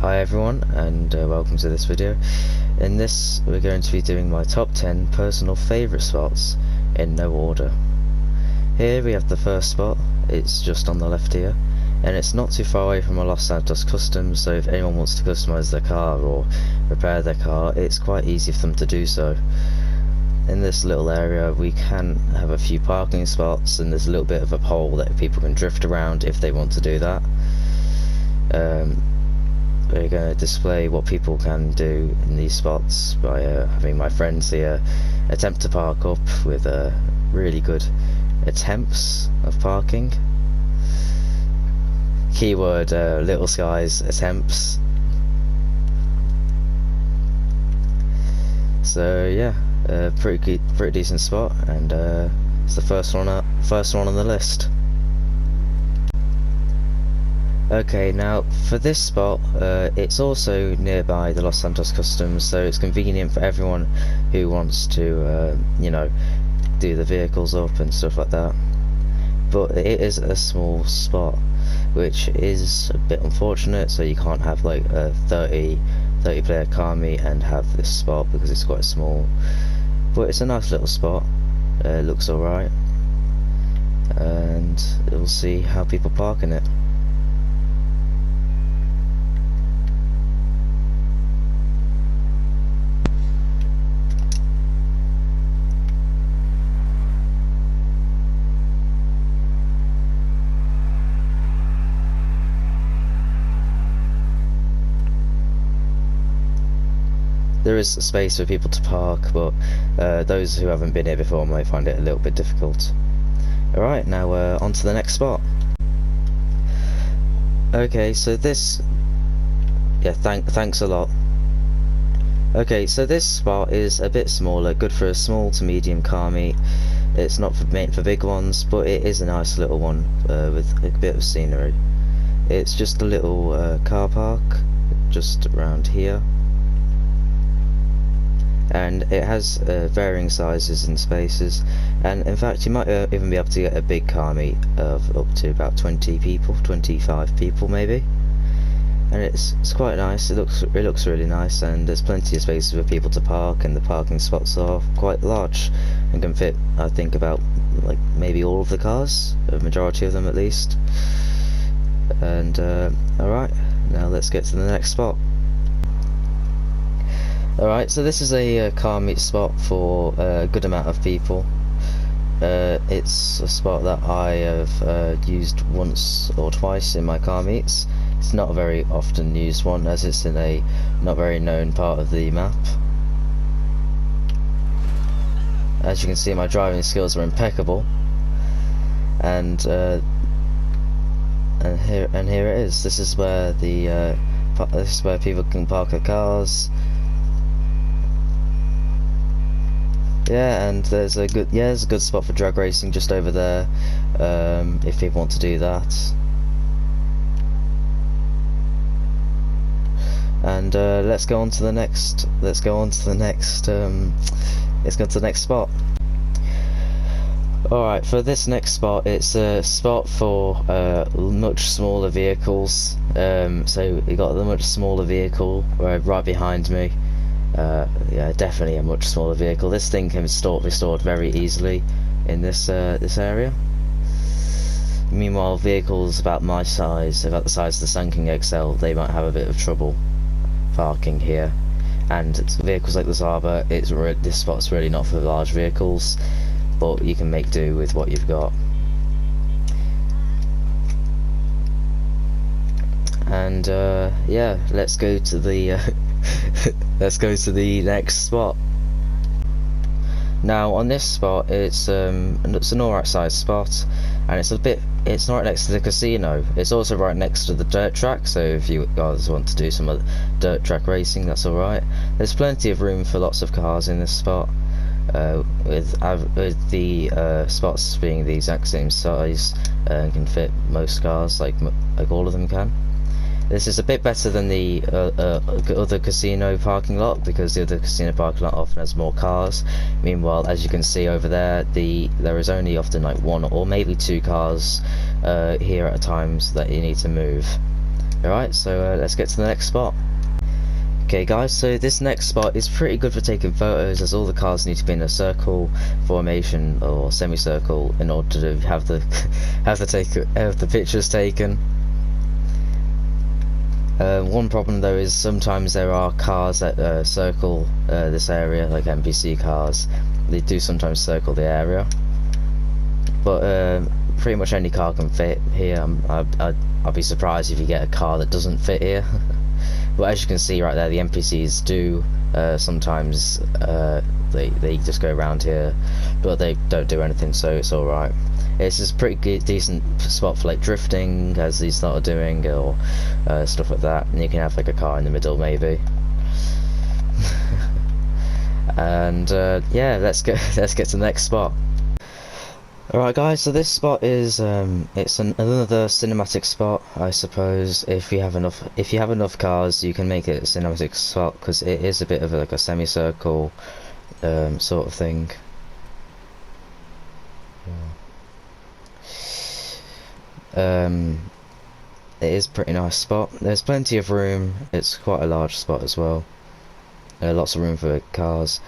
Hi everyone, and welcome to this video. In this we're going to be doing my top 10 personal favourite spots in no order. Here we have the first spot. It's just on the left here, and it's not too far away from my Los Santos customs, so if anyone wants to customise their car or repair their car, it's quite easy for them to do so. In this little area we can have a few parking spots, and there's a little bit of a pole that people can drift around if they want to do that. We're going to display what people can do in these spots by having my friends here attempt to park up with really good attempts of parking. Keyword little skies attempts. So yeah, pretty decent spot, and it's the first one on the list. Okay, now for this spot, it's also nearby the Los Santos customs, so it's convenient for everyone who wants to, you know, do the vehicles up and stuff like that. But it is a small spot, which is a bit unfortunate, so you can't have like a 30 player car meet and have this spot because it's quite small. But it's a nice little spot, it looks alright, and we'll see how people park in it. There is space for people to park, but those who haven't been here before may find it a little bit difficult. Alright, now on to the next spot. Okay, so this... yeah, thanks a lot. Okay, so this spot is a bit smaller, good for a small to medium car meet. It's not meant for big ones, but it is a nice little one with a bit of scenery. It's just a little car park just around here, and it has varying sizes and spaces, and in fact you might even be able to get a big car meet of up to about 20 people, 25 people maybe, and it's quite nice. It looks really nice, and there's plenty of spaces for people to park, and the parking spots are quite large and can fit, I think, about like maybe all of the cars, a majority of them at least. And alright, now let's get to the next spot. Alright, so this is a car meet spot for a good amount of people. It's a spot that I have used once or twice in my car meets. It's not a very often used one, as it's in a not very known part of the map. As you can see, my driving skills are impeccable, and here it is. This is where people can park their cars. Yeah, and there's a good spot for drag racing just over there, if people want to do that. And let's go on to the next spot. Alright, for this next spot, it's a spot for much smaller vehicles. So we got the much smaller vehicle right behind me. Yeah, definitely a much smaller vehicle. This thing can be restored very easily in this area. Meanwhile, vehicles about my size, about the size of the Sun King XL, they might have a bit of trouble parking here. And vehicles like the Zaba, this spot's really not for large vehicles, but you can make do with what you've got. And yeah, let's go to the let's go to the next spot. Now on this spot, it's an alright sized spot, and it's not right next to the casino. It's also right next to the dirt track, so if you guys want to do some other dirt track racing, that's alright. There's plenty of room for lots of cars in this spot, with the spots being the exact same size and can fit most cars, like all of them can. This is a bit better than the other casino parking lot, because the other casino parking lot often has more cars. Meanwhile, as you can see over there, there is only often like one or maybe two cars here at a time that you need to move. Alright, so let's get to the next spot. Okay guys, so this next spot is pretty good for taking photos, as all the cars need to be in a circle formation or semicircle in order to have the have the pictures taken. One problem though is sometimes there are cars that circle this area, like NPC cars. They do sometimes circle the area, but pretty much any car can fit here. I'll be surprised if you get a car that doesn't fit here. But as you can see right there, the NPCs do sometimes they just go around here, but they don't do anything, so it's all right. It's just a pretty good, decent spot for like drifting, as these are doing, or stuff like that. And you can have like a car in the middle, maybe. And yeah, let's get to the next spot. Alright guys, so this spot is it's another cinematic spot, I suppose. If you have enough cars, you can make it a cinematic spot, because it is a bit of like a semicircle sort of thing. It is a pretty nice spot. There's plenty of room. It's quite a large spot as well. Lots of room for cars.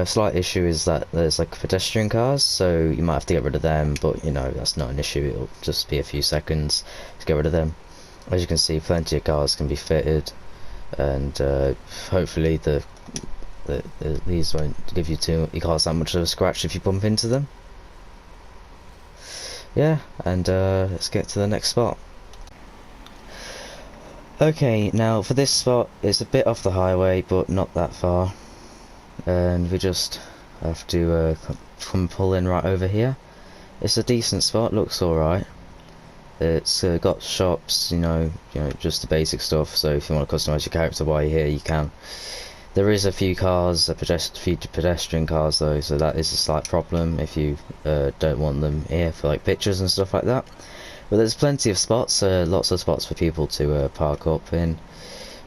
Slight issue is that there's like pedestrian cars, so you might have to get rid of them, but you know, that's not an issue. It'll just be a few seconds to get rid of them. As you can see, plenty of cars can be fitted, and hopefully these won't give your cars that much of a scratch if you bump into them. Yeah, and let's get to the next spot. Okay, now for this spot, it's a bit off the highway, but not that far, and we just have to come pull in right over here. It's a decent spot, looks alright. It's got shops, you know, just the basic stuff. So if you want to customize your character while you're here, you can. There is a few cars, few pedestrian cars though, so that is a slight problem if you don't want them here for like pictures and stuff like that. But there's plenty of spots, lots of spots for people to park up in,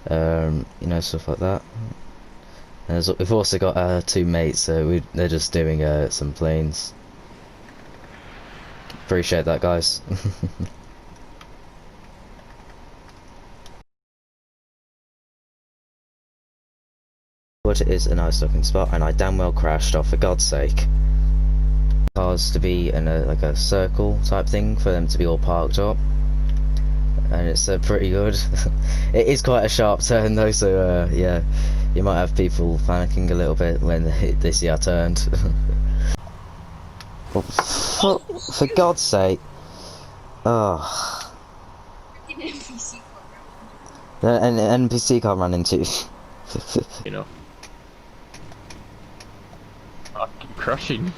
you know, stuff like that. We've also got two mates, they're just doing some planes. Appreciate that, guys. But it is a nice looking spot, and I damn well crashed off, for God's sake. Cars to be in like a circle type thing for them to be all parked up, and it's pretty good. It is quite a sharp turn though, so yeah, you might have people panicking a little bit when they see I turned. Well, for God's sake. Oh. An NPC car ran into. You know. I keep crushing.